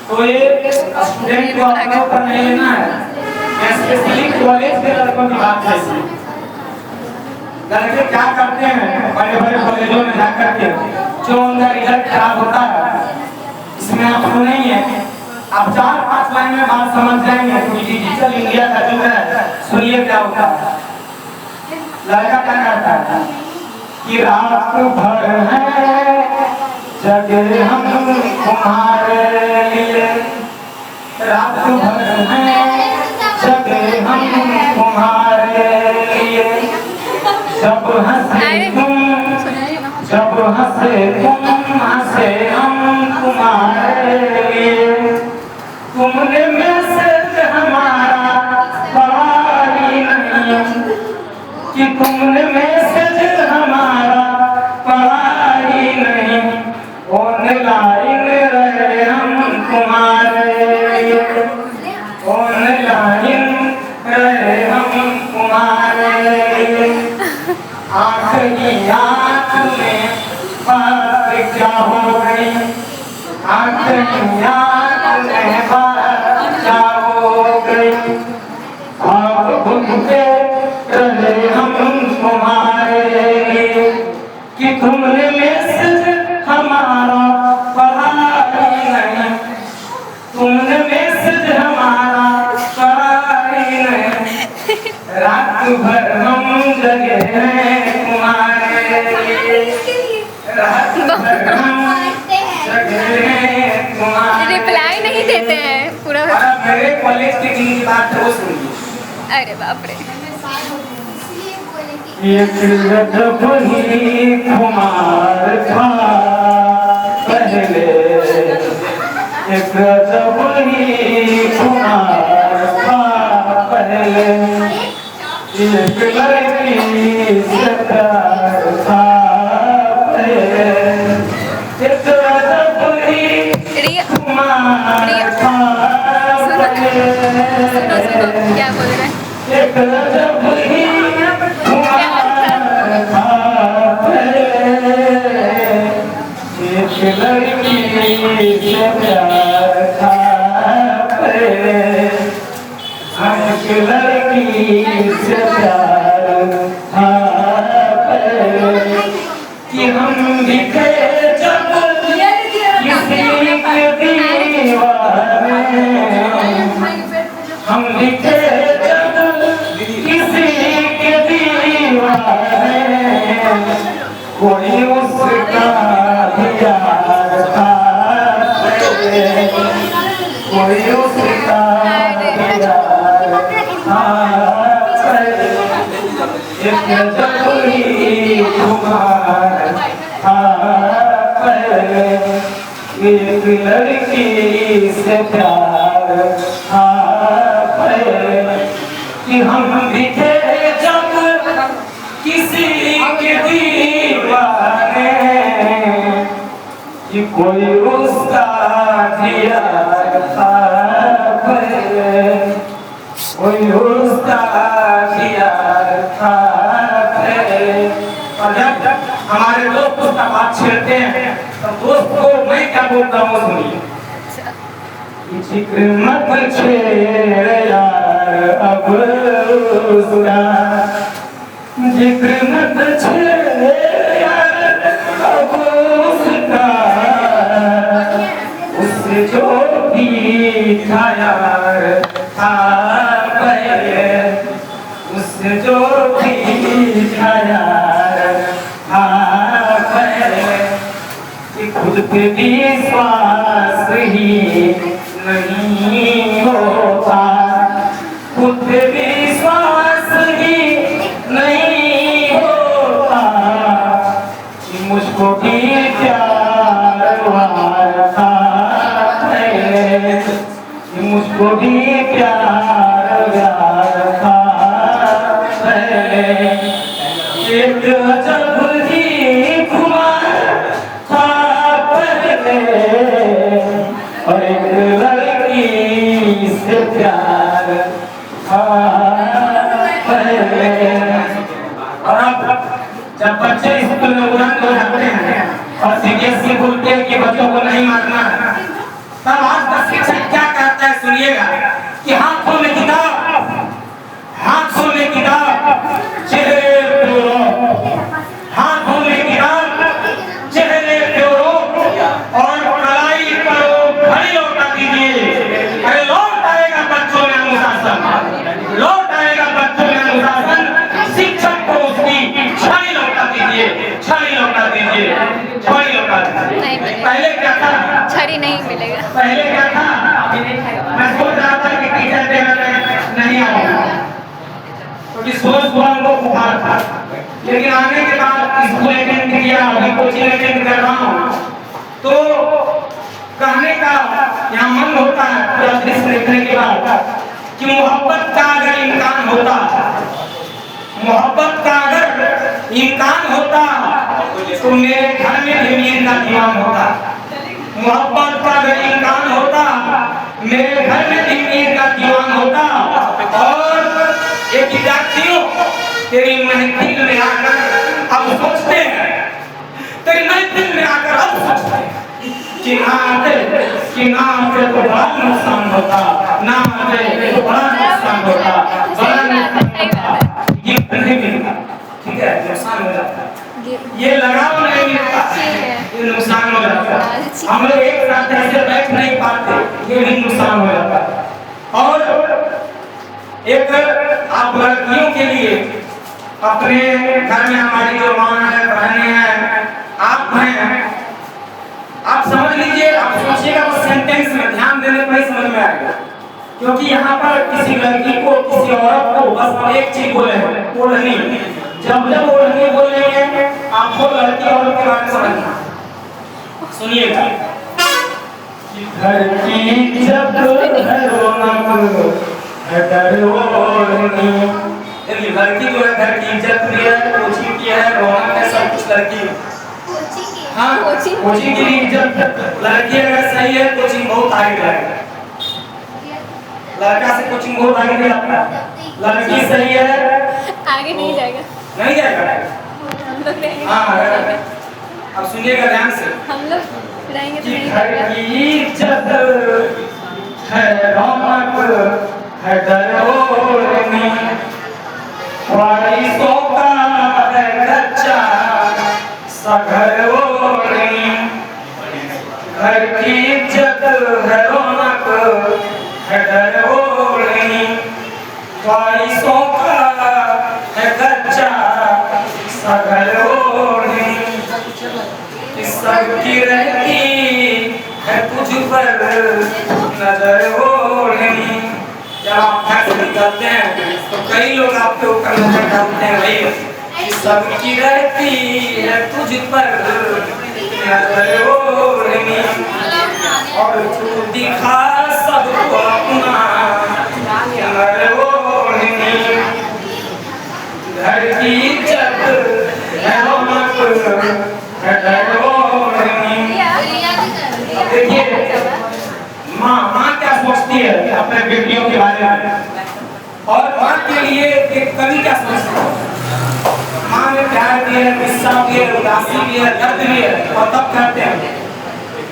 तो ये स्टूडेंट को अपने ऊपर नहीं लेना है, स्पेशली कॉलेज के लड़कों की बात है। लड़के क्या करते हैं बड़े बड़े कॉलेजों में जाकर के, जो उनका रिजल्ट खराब होता है, इसमें आप सुनेंगे, आप 4-5 लाइन में बात समझ जाएंगे। क्योंकि डिजिटल इंडिया का युग है। सुनिए क्या होता है। लड़का क्या करता है कि रात भर है जगे हम तुम्हारे लिए, रात भर है जगे हम तुम्हारे लिए, जब हंसे तुम हंसे हम तुम्हारे लिए, तुमने मैसेज हमारा पढ़ा ही नहीं, कि तुमने मैसेज हमारा पढ़ा ही नहीं, ऑनलाइन रहे हम तुम्हारे लिए, ऑनलाइन रहे हम तुम्हारे लिए। आँख की आँख में बात क्या हो गई, आँख की आँख में बात क्या हो गई, आप घूमते रहे हम तुम्हारे लिए, कि तुमने मैसेज हमारा पढ़ा ही नहीं, तुमने मैसेज हमारा पढ़ा ही नहीं, रात भर हम जगे हैं तुम्हारे लिए, रात भर हम जगे हैं तुम्हारे। रिप्लाई नहीं देते हैं पूरा। मेरे कॉलेज के दिन की बात है वो सुनिए। अरे बाप रे। एक गजब ही खुमार था पहले, एक गजब ही खुमार था पहले, एक लड़की से प्यार था पहले, एक गजब ही खुमार था पहले, क्या बोल रहे हैं? एक गजब ही एक लड़की से प्यार था पहले, एक लड़की से प्यार था पहले, कि हम दिखे जब किसी के दीवाने, हम दिखे जब किसी के दीवाने, कोई उसका यार था पहले, कोई उसका यार था पहले, एक गजब ही खुमार था पहले, एक लड़की से प्यार था पहले, कि हम दिखे जब किसी के दीवाने, कि कोई उसका यार था पहले, कोई उसका यार था पहले। और जब हमारे दोस्त उसका बात छेड़ते हैं तो दोस्त को मैं क्या बोलता हूँ सुनिए। जिक्र मत छेड़ यार अब उसका, जिक्र मत छेड़ यार अब उसका, उससे जो भी था यार था पहले, उससे जो भी था यार था पहले, कि खुद पे विश्वास ही नहीं होता, खुद पे विश्वास ही नहीं होता, कि मुझको भी प्यार वार था पहले, कि मुझको भी प्यार व्यार था पहले, एक गजब ही खुमार था पहले, और एक लड़की से प्यार था पहले। और अब जब बच्चे स्कूल में उड़न दौड़ाते हैं और सीरियसली बोलते हैं कि बच्चों को नहीं मारना, तब आज 10 कि हाथों में किताब, हाथों में किताब, चेहरे पे रोक, हाथों में किताब, चेहरे पे रोक, और कलाई पर घड़ी लौटा दीजिए। अरे लौट आएगा बच्चों में अनुशासन, लौट आएगा बच्चों में अनुशासन। शिक्षक को उसकी छड़ी लौटा दीजिए, छड़ी लौटा दीजिए, छड़ी लौटा दीजिए। पहले क्या था? छड़ी नहीं मिलेगा। पहले क्या था? मैं सोच रहा था कि टीचर डे में नहीं आऊंगा, क्योंकि सुबह हमको बुखार था, लेकिन आने के बाद स्कूल अटेंड किया, अभी कोचिंग अटेंड कर रहा हूँ, तो कहने का यहाँ मन होता है पूरा दृश्य देखने के बाद कि मोहब्बत का अगर इम्कान होता, मोहब्बत का अगर इम्कान होता तो मेरे घर में भी मीर का दीवान होता। मोहब्बत का अगर इम्कान होता मेरे घर में भी मीर का दीवान होता। और ये विद्यार्थियों तेरी महफिल में आकर अब सोचते हैं, तेरी महफिल में आकर अब सोचते हैं कि ना आते तो बड़ा नुकसान होता, ना आते तो बड़ा नुकसान होता, बड़ा नुकसान। ये नहीं मिलता, ठीक है, नुकसान हो जाता है, ये लगाव नहीं मिलता, ये नुकसान हो जाता है। हम लोग एक साथ ऐसे बैठ नहीं पाते, ये भी नुकसान हो जाता है। और एक आप लड़कियों के लिए अपने घर में हमारी जो माँ है, बहनें हैं, आप हैं, आप समझ लीजिए, आप सोचिएगा उस सेंटेंस में, ध्यान देने पर ही समझ में आएगा। क्योंकि यहाँ पर किसी लड़की को, किसी औरत को बस एक चीज बोले हैं, ओढ़नी। जब ओढ़नी बोलेंगे आपको लड़की औरत के बारे में समझना। सुनिएगा, घर की इज्जत है रौनक है डर ओढ़नी। देखिए लड़की जो है घर की इज्जत भी है, कोचिंग की है, रौनक है, सब कुछ लड़की। हाँ, कोचिंग की इज्जत। लड़की अगर सही है कोचिंग बहुत आगे जाएगा, लड़का से कोचिंग बहुत आगे नहीं जाता। लड़की सही है आगे नहीं जाएगा, नहीं जाएगा। हम लोग रहेंगे। हाँ, अब सुनिएगा ध्यान से, हम लोग रहेंगे तो नहीं घर जाएगा। की इज्जत है रौनक है डर ओढ़नी, ख्वाहिशों का है कच्चा सा घर ओढ़नी। घर की इज्जत है रौनक है डर ओढ़नी, ख्वाहिशों का है कच्चा सा घर ओढ़नी। सबकी रहती है तुझ पर नजर ओढ़नी। जब आप घर से निकलते हैं तो कई लोग आपके ऊपर नजर डालते हैं, भाई सबकी रहती है तुझ पर नजर ओढ़नी, और तू दिखा सबको अपना नजर ओढ़नी। घर की इज्जत है रौनक है डर ओढ़नी। देखिए माँ क्या सोचती है अपने बेटियों के बारे में, और माँ के लिए एक कवि क्या सोचती है। माँ में प्यार भी है, गुस्सा भी है, उदासी भी है, दर्द भी है, और तब कहते हैं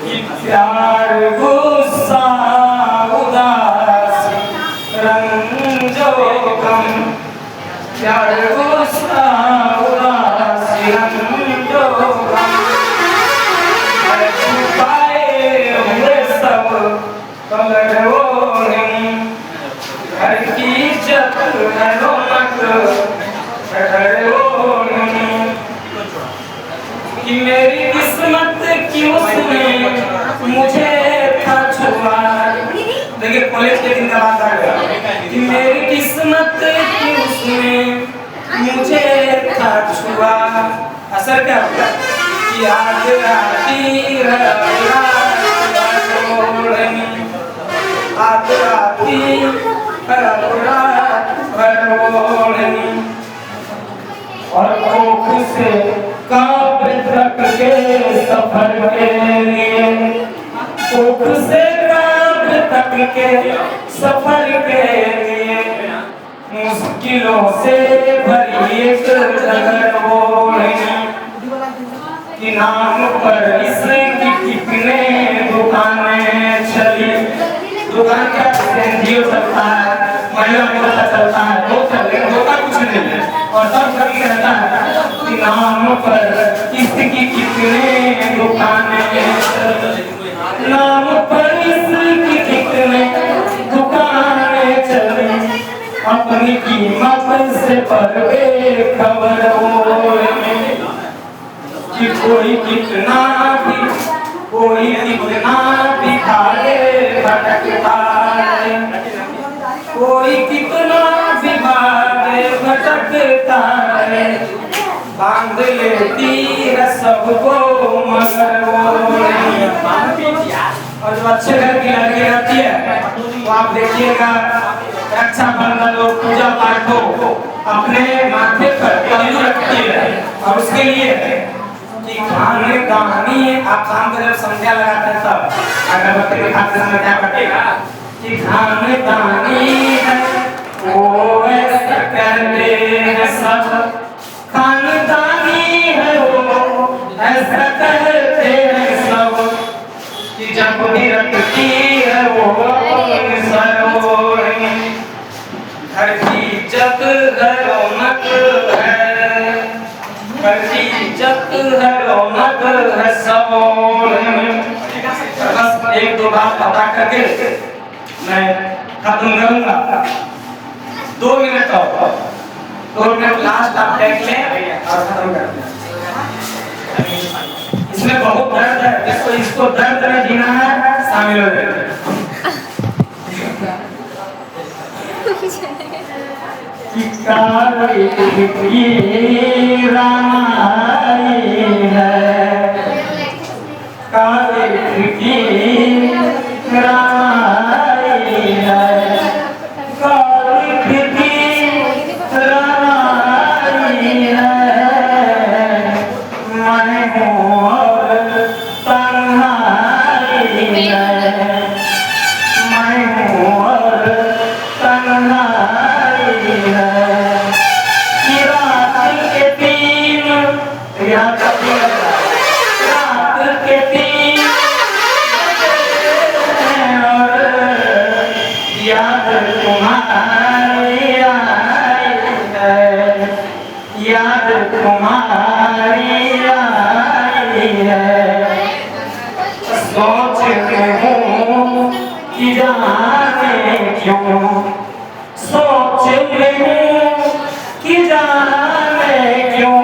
कि प्यार गुस्सा उदासी रंजो गम, प्यार गुस्सा उदासी रंजो गम, छुपाए हुए सब कलर ओढ़नी। घर की इज्जत है रौनक है डर ओढ़नी, कि मेरी किस्मत की उसने मुझे था छुआ। देखिए कॉलेज के दिन का बात आ गया कि मेरी किस्मत की उसने मुझे था छुआ। असर क्या होगा कि याद आती है ओढ़नी, याद आती है ओढ़नी, और कोख से कांप तक के सफर के लिए, कोख से कांप तक के सफर के लिए, मुश्किलों से भरी एक जगह ओढ़नी, कि नाम पर इसकी कितने दुकानें चली। दुकान का एनजीओ चलता परिवार में पता चलता है होता कुछ नहीं है। और तब कभी कहता है कि नाम पर इसकी कितने दुकानें, नाम पर इसकी कितने दुकानें चले, अपनी कीमत से पर बेखबर हो कि कोई कितना भी खाए भटकता है, कोई कितना भी भागे भटकता है, बांध लेती है सबको मगर वो नहीं मानती। और जो अच्छे घर की लड़की रहती है तो आप देखिएगा रक्षाबंधन लोग पूजा पाठ को अपने माथे पर पहलू रखती है। और उसके लिए कि खाने गानी आप शाम को जब संध्या लगाते हैं तब अगरबत्ती के खाते समय क्या बटेगा कि खाने गानी है वो ऐसा करते हैं सब, खानदानी है वो ऐसा करते हैं सब, कि जब भी रखती है वो सरोवर, घर की इज्जत है रौनक है, घर की इज्जत है रौनक है सबोर। बस एक दो बात बता करके मैं खत्म करूंगा। 2 मिनट और 2 मिनट लास्ट आप देख लें और खत्म कर दें। इसमें बहुत दर्द है, इसको दर्द में जीना है, शामिल हो जाए। रामाई है काली की रामाई है, काली की रामाई है, मैं हूँ और तन्हाई है, मैं हूँ और तन्हाई है, रात के 3 याद तुम्हारी आई है, याद तुम्हारी आई है, सोचते हूँ कि जाने क्यों, सोचते हूँ कि जाने क्यों,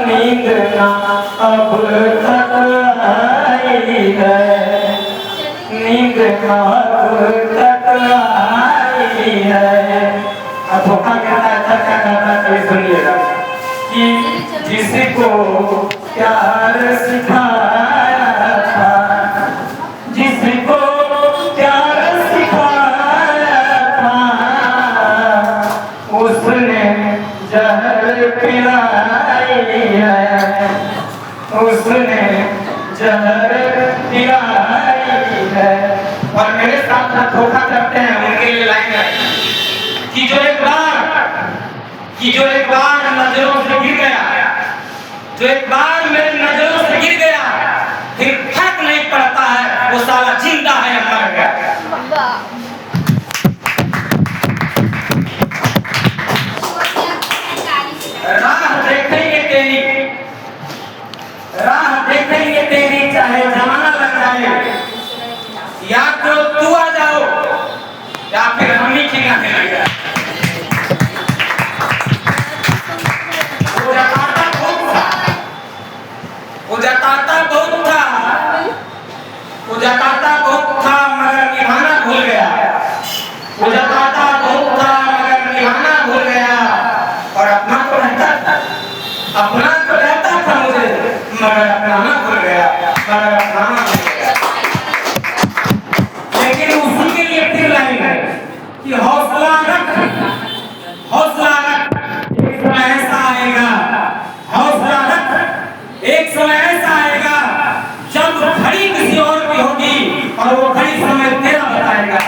नींद ना अब तक आई है, नींद ना अब तक आई है। धोखा कहता है धक्का कहता है, कभी सुनिएगा कि जिसको प्यार सिखाया था, जिसको प्यार सिखाया था, उसने जहर पिलाई है, उसने जहर पिलाई है। और मेरे साथ धोखा करते हैं उनके लिए लाइन है कि जो एक बार नजरों से गिर गया, जो एक बार मेरी नजरों से गिर गया, फिर फर्क नहीं पड़ता है वो साला जिंदा है या मर गया। राह देखेंगे तेरी चाहे जमाना लग जाए, या तो तू आ जाओ या फिर हम ही खिलाने लग जाए। वो जताता बहुत था मगर निभाना भूल गया, वो जताता बहुत था मगर निभाना भूल गया। और अपना तो रहता था मुझे, मगर अपनाना भूल गया, लेकिन उसी के लिए फिर लाइन है कि हौसला रख, एक समय ऐसा आएगा, हौसला रख, एक समय ऐसा आएगा जब घड़ी किसी और की होगी और वो घड़ी समय तेरा बताएगा।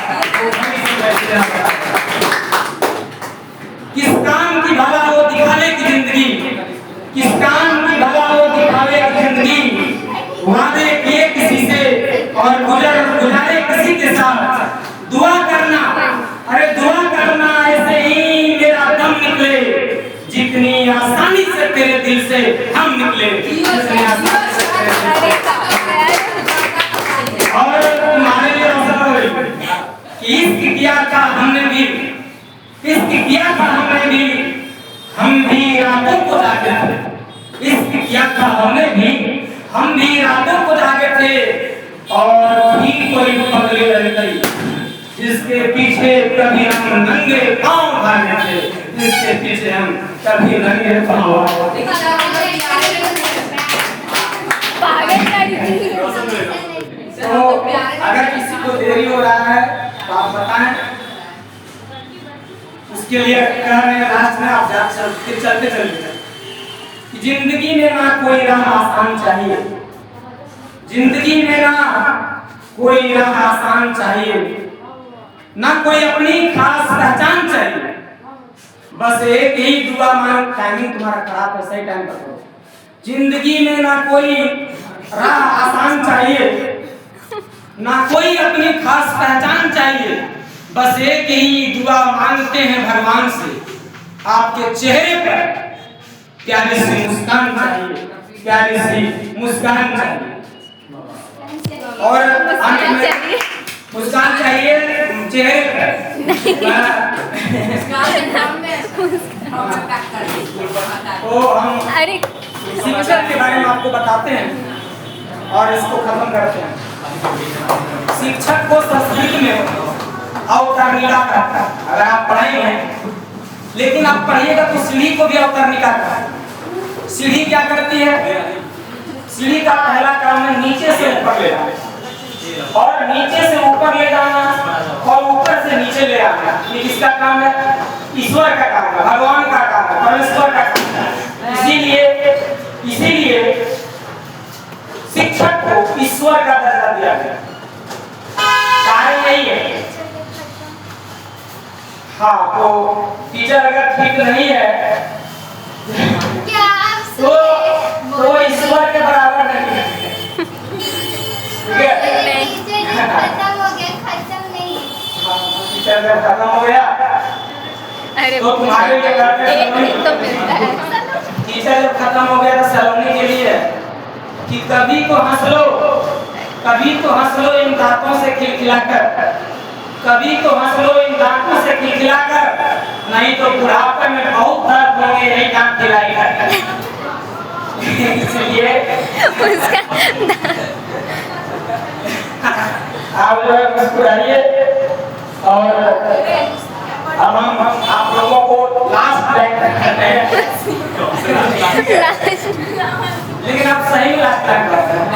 किस काम की भला वो दिखाने की जिंदगी, किस काम की भला वो दिखावे की जिंदगी, वादे किए किसी से और गुजारे किसी के साथ, दुआ करना हम भी रातों को जागे थे, इश्क किया था हमने भी, हम भी रातों को जागे थे और भी कोई पगली रह गई जिसके पीछे कभी हम नंगे पांव भागे थे, जिसके पीछे हम कभी नंगे पांव तो अगर किसी को देरी हो रहा है तो आप बताएं, उसके लिए कह रहे हैं लास्ट में आप चलते चलते जिंदगी में ना कोई राह आसान चाहिए, जिंदगी में ना कोई राह आसान चाहिए, ना कोई अपनी खास पहचान चाहिए, बस एक ही दुआ मांग। टाइमिंग तुम्हारा खराब है, सही टाइम पर करो। जिंदगी में ना कोई राह आसान चाहिए, ना कोई अपनी खास पहचान चाहिए, बस एक ही दुआ मांगते हैं भगवान से, आपके चेहरे पर प्यारी सी मुस्कान चाहिए, प्यारी सी मुस्कान चाहिए और मुस्कान चाहिए चेहरे पर। तो हम शिक्षक के बारे में आपको बताते हैं और इसको खत्म करते हैं। शिक्षक को संस्कृत में अवतरणिका कहता है। अगर आप पढ़ेंगे लेकिन आप पढ़िएगा तो सीढ़ी को भी अवतरणिका कहता है। सीढ़ी क्या करती है? सीढ़ी का पहला काम है नीचे से ऊपर ले जाना और नीचे से ऊपर ले जाना और ऊपर से नीचे ले आना। ये किसका काम है? ईश्वर का काम है, भगवान का काम है, परमेश्वर का काम है। इसीलिए शिक्षक को ईश्वर का दर्जा दिया गया। कारण नहीं है। हाँ, तो टीचर अगर ठीक नहीं है तो ईश्वर के बराबर नहीं है। टीचर जब खत्म हो गया तो तुम्हारे लिए तो मिलता है। टीचर जब खत्म हो गया तो सलोनी के लिए कि कभी तो हंस लो इन दांतों से खिलखिलाकर, कभी तो हंस लो इन दांतों से खिलखिलाकर, नहीं तो बुढ़ापे में बहुत दर्द होंगे यही दांत खिलाएगा। इसलिए आप लोग मुस्कुराइए और अब हम आप लोगों को लास्ट टाइम करते हैं। लेकिन आप सही लास्ट टाइम करते हैं।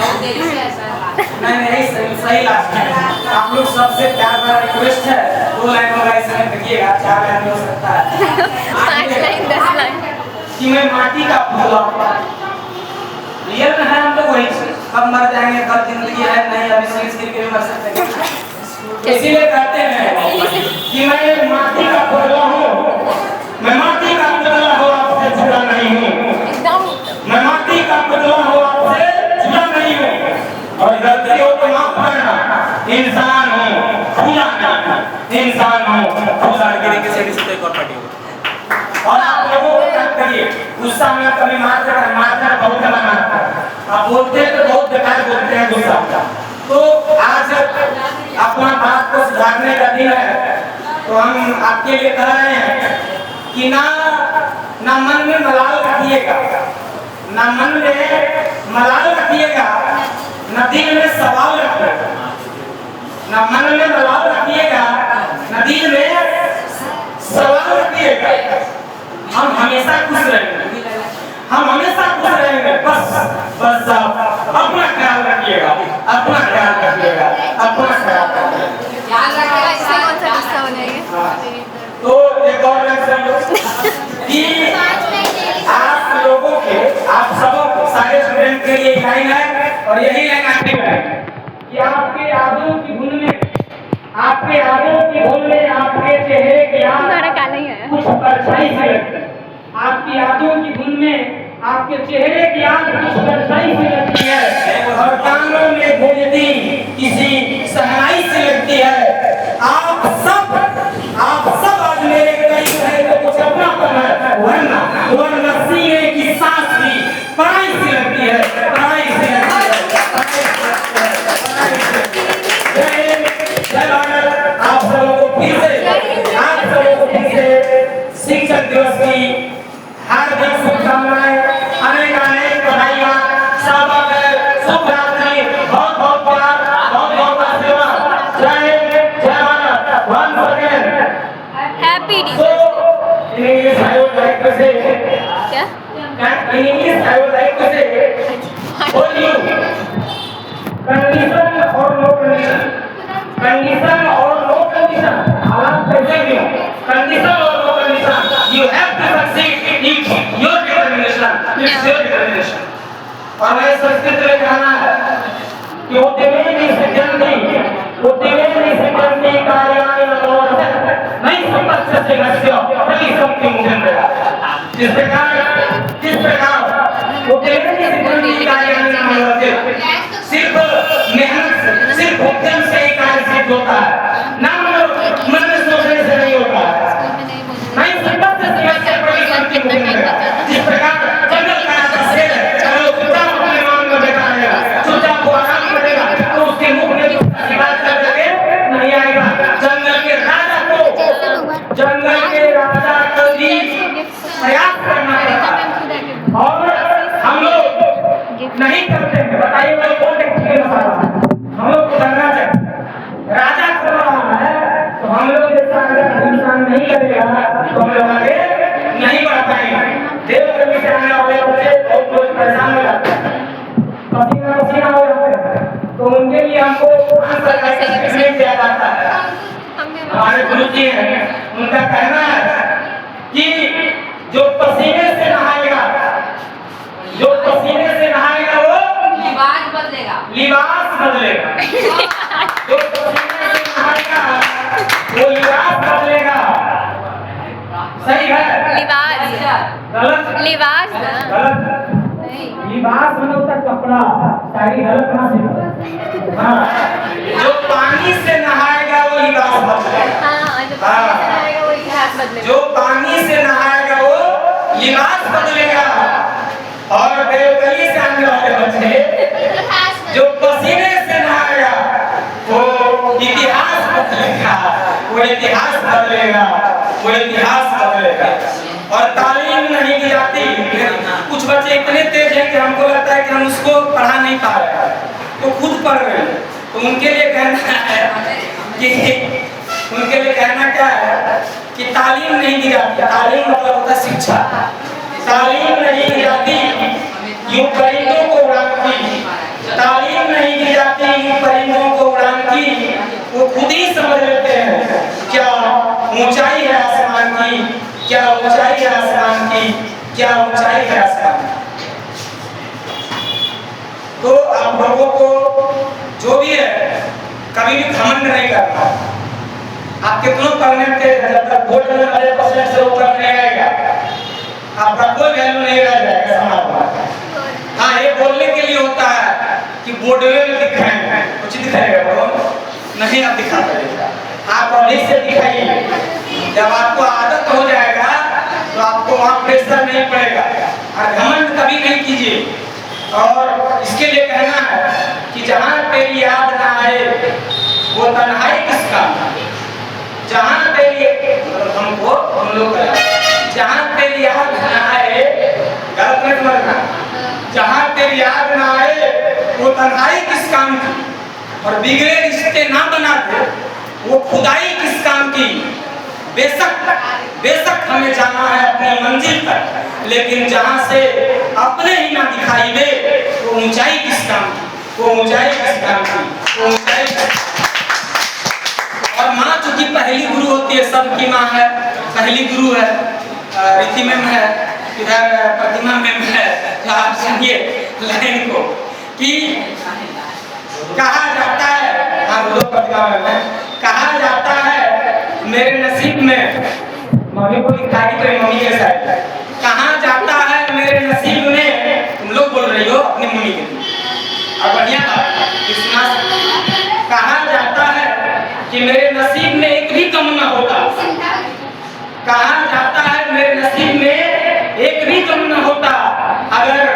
नहीं सही लास्ट टाइम। आप लोग सबसे प्यार भरा रिक्वेस्ट है 2 लाइन होगा इसमें करिएगा, 4 लाइन हो सकता है, 5 लाइन 10 लाइन कि मैं माटी का फूल रियल में है। हम लोग वही कब मर जाएंगे, कब जिंदगी है नहीं, अभी सिर के मर सकते हैं। इसीलिए कहते हैं कि मैं माटी का पुतला हूँ, मैं माटी का पुतला हूँ, आपसे जुड़ा नहीं हूँ, मैं माटी का पुतला हूँ, आपसे जुड़ा नहीं हूँ, और गलती हो तो माफ करना, इंसान हूँ, खुदा नहीं, इंसान हूँ, खुदा नहीं। और आप लोगों को याद करिए, गुस्सा में कभी मारना बहुत मारता है। आप बोलते हैं तो बहुत बेकार बोलते हैं गुस्सा। तो आज अपना बात को सुधारने का दिन है, तो हम आपके लिए कह रहे हैं कि ना मन में मलाल रखिएगा, ना मन में मलाल रखिएगा, ना दिल में सवाल रखिएगा, ना मन में मलाल रखिएगा, ना दिल में सवाल रखिएगा। हम हमेशा खुश रहेंगे, हम हमेशा खुश रहेंगे। बस अपना ख्याल रखिएगा, अपना ख्याल रखिएगा, अपना ख्याल रखिएगा। इससे कौन सा गुस्सा हो जाएगा? तो एक और कि आप लोगों के, आप सबों को, सारे स्टूडेंट के लिए लाइन है और यही लाइन आखिरी है कि आपके यादों की धुन में, आपके यादों की धुन में आपके चेहरे की याद कुछ परछाई सी लगती है। आपकी यादों की धुन में आपके चेहरे की याद कुछ परछाई सी लगती है और कानों में गूंजती किसी सहनाई सी लगती है। आप सब आज मेरे करीब है तो कुछ अपनापन है, वरना सीने की सांस भी पराई सी लगती है, पराई सी लगती है। आप सबों को फिर से शिक्षक दिवस की और मैं संस्कृत में कहना है कि उद्यमेनि सृजन्ति कार्याणि मनोरथ नहीं संपत्स्य नस्य प्रतिसंति मुझेंद्र। जिस प्रकार उद्यमेनि सृजन्ति कार्याणि मनोरथ सिर्फ मेहनत से, सिर्फ उद्यम से ही कार्य सिद्ध होता है, ना मन में सोचने से नहीं होता है। नहीं संपत्स्य नस्य प्रतिसंति मुझेंद्र। जिस प्रकार जंगल का राजा शेर है, अगर वो चुपचाप अपने मान में बैठा रहेगा, चुपचाप वो आराम करेगा, तो उसके मुख में शिकार करके नहीं आएगा। जंगल के राजा को भी प्रयास करना पड़ता है और हम लोग नहीं करते हैं। बताइए मैं कौन हम लोग को करना चाहिए। राजा कर रहा है तो हम लोग जैसा अगर इंसान नहीं करेगा तो हम लोग आगे नहीं बढ़ पाएंगे। देव कभी से आने वाले बच्चे बहुत लोग परेशान हो जाते हैं, पसीना हो जाते हैं, तो उनके लिए हमको ट्रीटमेंट दिया जाता है। हमारे गुरु जी हैं, उनका कहना है कि जो पसीने से नहाएगा वो लिबास बदलेगा। जो पसीने से नहाएगा वो लिबास बदलेगा। सही है? गलत लिबास में होता कपड़ा, साड़ी गलत ना सीखो। हाँ, जो पानी से नहाएगा वो लिबास बदलेगा। जो पानी से नहाएगा वो लिबास बदलेगा। और देवकली से आने वाले बच्चे जो पसीने से नहाएगा वो इतिहास बदलेगा, वो इतिहास बदलेगा। और तालीम नहीं दी जाती। कुछ बच्चे इतने तेज हैं कि हमको लगता है कि हम उसको पढ़ा नहीं पा रहे हैं, तो खुद पढ़ रहे हैं। तो उनके लिए कहना क्या है कि तालीम नहीं दी जाती। तालीम मतलब होता है शिक्षा। तालीम नहीं दी जाती यूं परिंदों को उड़ान की, तालीम नहीं दी जाती यूं परिंदों को उड़ान की। वो खुद ही समझ लेते हैं क्या ऊंचाई है आसमान की, क्या ऊंचाई है आसमान की, क्या ऊंचाई है आसमान की। तो आप लोगों को जो भी है कभी भी घमंड नहीं करना। आप कितनों पढ़ने थे, जब तक बोर्ड में 100% से ऊपर नहीं आएगा आपका कोई वैल्यू नहीं रह जाएगा समाज में। हाँ, ये बोलने के लिए होता है कि बोर्ड में दिखाएंगे, कुछ दिखाएगा नहीं, आप दिखा पाएगा। आप अभी से दिखाइए, जब आपको आदत हो जाएगा तो आपको वहाँ प्रेशर नहीं पड़ेगा। और घमंड कभी नहीं कीजिए। और इसके लिए कहना है कि जहाँ तेरी याद ना आए वो तन्हाई किस काम। जहाँ तेरी हम लोग जहाँ तेरी याद ना आए, गलत मत समझना, जहाँ तेरी याद ना आए वो तन्हाई किस काम की। और बिगड़े रिश्ते ना बना दे वो खुदाई किस काम की। बेशक हमें जाना है अपनी मंजिल पर, लेकिन जहाँ से अपने ही ना दिखाई दे वो ऊंचाई किस काम की, वो ऊंचाई किस काम की, वो ऊंचाई। और माँ चूंकि पहली गुरु होती है, सबकी माँ है, पहली गुरु है। रीति में है, इधर प्रतिमा में है। तो आप सुनिए लाइन को कि कहा जाता है, हाँ दो प्रतिमा में कहा जाता है मेरे नसीब में, मम्मी को दिखाई तो मम्मी के साथ कहा जाता है मेरे नसीब में। तुम लोग बोल रही हो अपनी मम्मी के लिए, और बढ़िया कहा जाता है कि मेरे नसीब में एक भी कम ना होता। कहा जाता है मेरे नसीब में एक भी कम ना होता अगर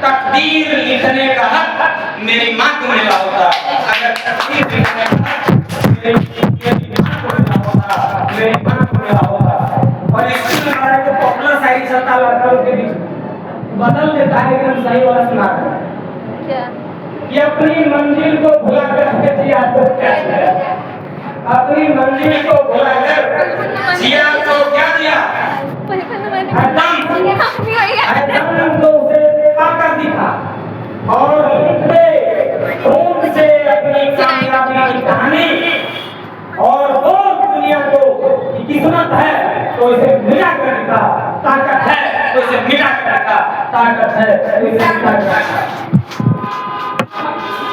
तकदीर लिखने का हक मेरी माँ को मिला होता। अगर तकदीर लिखने का हक मेरी माँ को मिला होता, मेरी माँ को मिला होता। और स्कूल में हमारे को पॉपुलर शायरी चलता लड़कों के बीच बदल देता है, लेकिन सही वाला सुना क्या ये अपनी मंजिल को भुला कर जिया तो क्या है। अपनी मंजिल को भुला कर जिया तो क्या दिया, एकदम तो उसे पाकर दिखा। और खून से अपनी कामयाबी की कहानी, और वो दुनिया को किस्मत है तो इसे मिटा कर दिखा, ताकत है तो इसे मिटा कर दिखा। ताकत है,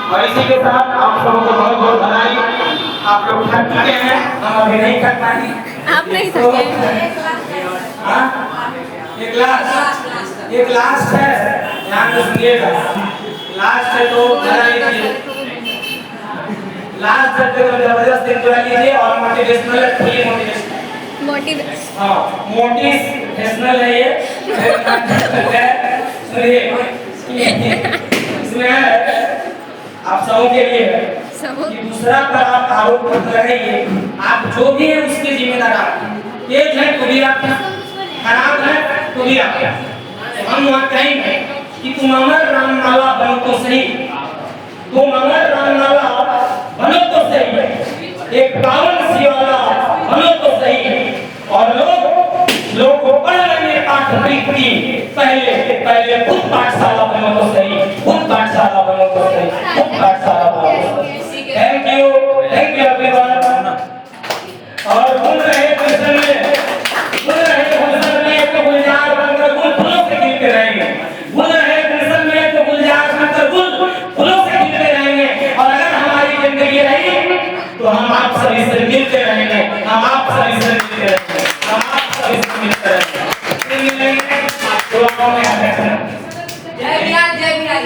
और इसी के साथ आप सबों को बहुत बहुत बधाई। आप लोग थक चुके हैं, हम अभी नहीं थक पाएंगे। आप नहीं थके। एक लास्ट है, ध्यान से सुनिएगा। लास्ट है तो बधाई दीजिए। लास्ट है तो जबरदस्त एंजॉय कीजिए और मोटिवेशनल है, फुली मोटिवेशनल। मोटिवेशन। हाँ, मोटिवेशनल है ये। सुनिए, इसमें आप सबों के लिए कि दूसरा पर आप आरोप मत लगाइए। आप जो भी है उसके जिम्मेदार आप। तेज है तो भी आप, खराब है तो भी आप। हम वहाँ कहेंगे कि तुम अमर राम नाला बनो तो सही, तुम अमर राम नाला बनो तो सही, एक पावन शिवाला बनो तो सही। और लोग को पढ़ लेंगे पाठ प्रीति, पहले खुद पाठशाला बनो तो सही, खुद पाठशाला बनो तो सही, खुद पाठशाला बनो तो सही। Thank you everyone. और गुल रहे गुलशन में तो गुलजार बनकर गुल फूलों से खिलते रहेंगे। गुल रहे गुलशन में तो गुलजार बनकर गुल फूलों से खिलते रहेंगे। और अगर हमारी जिंदगी रही तो हम आप सभी से मिलते रहेंगे, हम आप सभी से मिलते रहेंगे, हम आप सभी से मिलते रहेंगे। फिर मिलेंगे दुआओं में याद रखना। जय बिहार जय बिहार।